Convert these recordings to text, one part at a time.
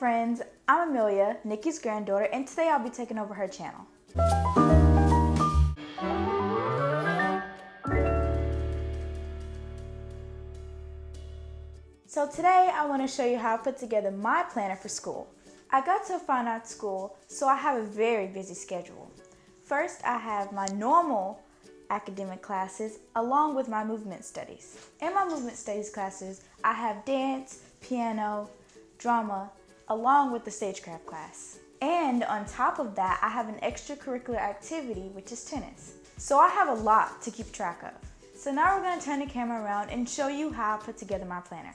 friends, I'm Amelia, Nikki's granddaughter, and today I'll be taking over her channel. So today I want to show you how I put together my planner for school. I got to a fine arts school, so I have a very busy schedule. First, I have my normal academic classes along with my movement studies. In my movement studies classes, I have dance, piano, drama, along with the stagecraft class. And on top of that, I have an extracurricular activity, which is tennis. So I have a lot to keep track of. So now we're going to turn the camera around and show you how I put together my planner.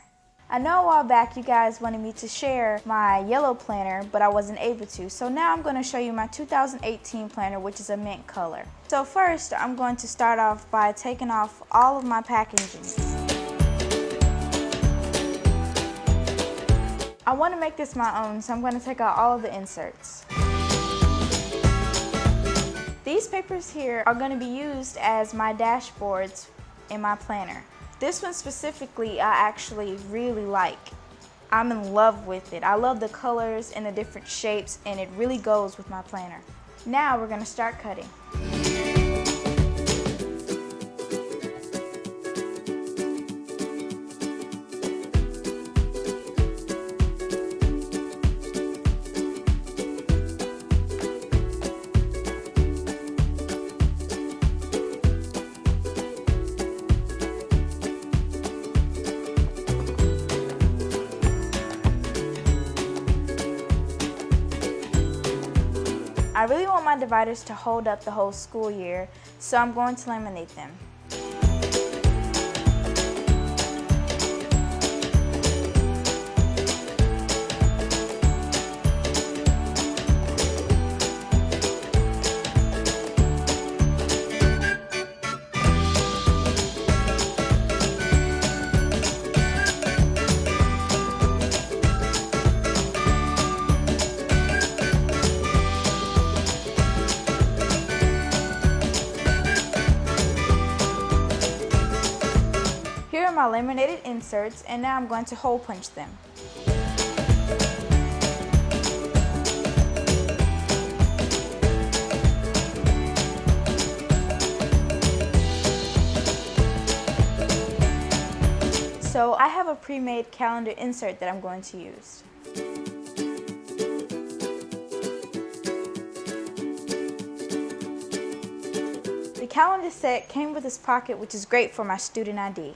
I know a while back you guys wanted me to share my yellow planner, but I wasn't able to. So now I'm going to show you my 2018 planner, which is a mint color. So first, I'm going to start off by taking off all of my packaging. I want to make this my own, so I'm going to take out all of the inserts. These papers here are going to be used as my dashboards in my planner. This one specifically I actually really like. I'm in love with it. I love the colors and the different shapes, and it really goes with my planner. Now we're going to start cutting. I really want my dividers to hold up the whole school year, so I'm going to laminate them. Here are my laminated inserts, and now I'm going to hole punch them. So I have a pre-made calendar insert that I'm going to use. The calendar set came with this pocket, which is great for my student ID.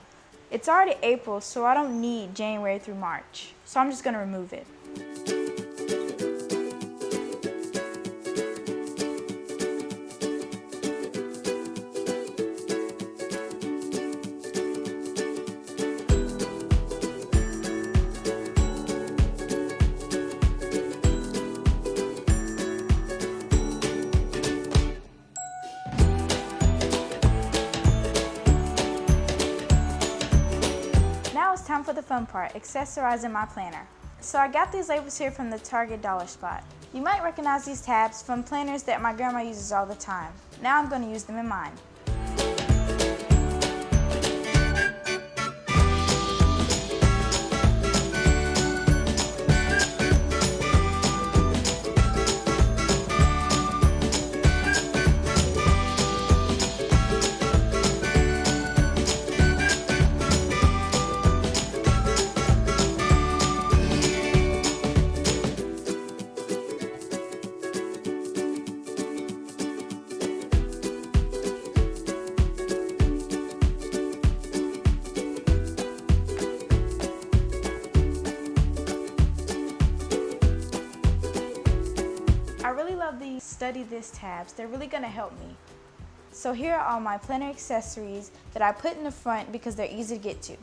It's already April, so I don't need January through March, so I'm just going to remove it. Now it's time for the fun part, accessorizing my planner. So I got these labels here from the Target dollar spot. You might recognize these tabs from planners that my grandma uses all the time. Now I'm going to use them in mine. I really love these Study This tabs. They're really going to help me. So here are all my planner accessories that I put in the front because they're easy to get to.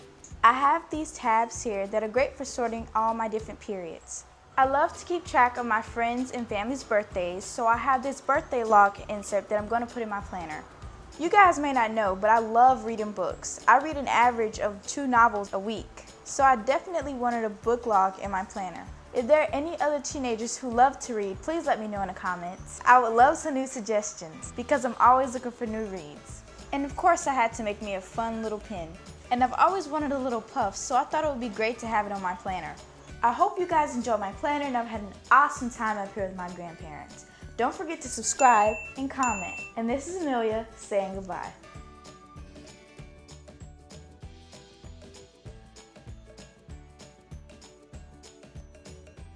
I have these tabs here that are great for sorting all my different periods. I love to keep track of my friends' and family's birthdays, so I have this birthday log insert that I'm going to put in my planner. You guys may not know, but I love reading books. I read an average of 2 novels a week, so I definitely wanted a book log in my planner. If there are any other teenagers who love to read, please let me know in the comments. I would love some new suggestions because I'm always looking for new reads. And of course I had to make me a fun little pin. And I've always wanted a little puff, so I thought it would be great to have it on my planner. I hope you guys enjoyed my planner and I've had an awesome time up here with my grandparents. Don't forget to subscribe and comment. And this is Amelia saying goodbye.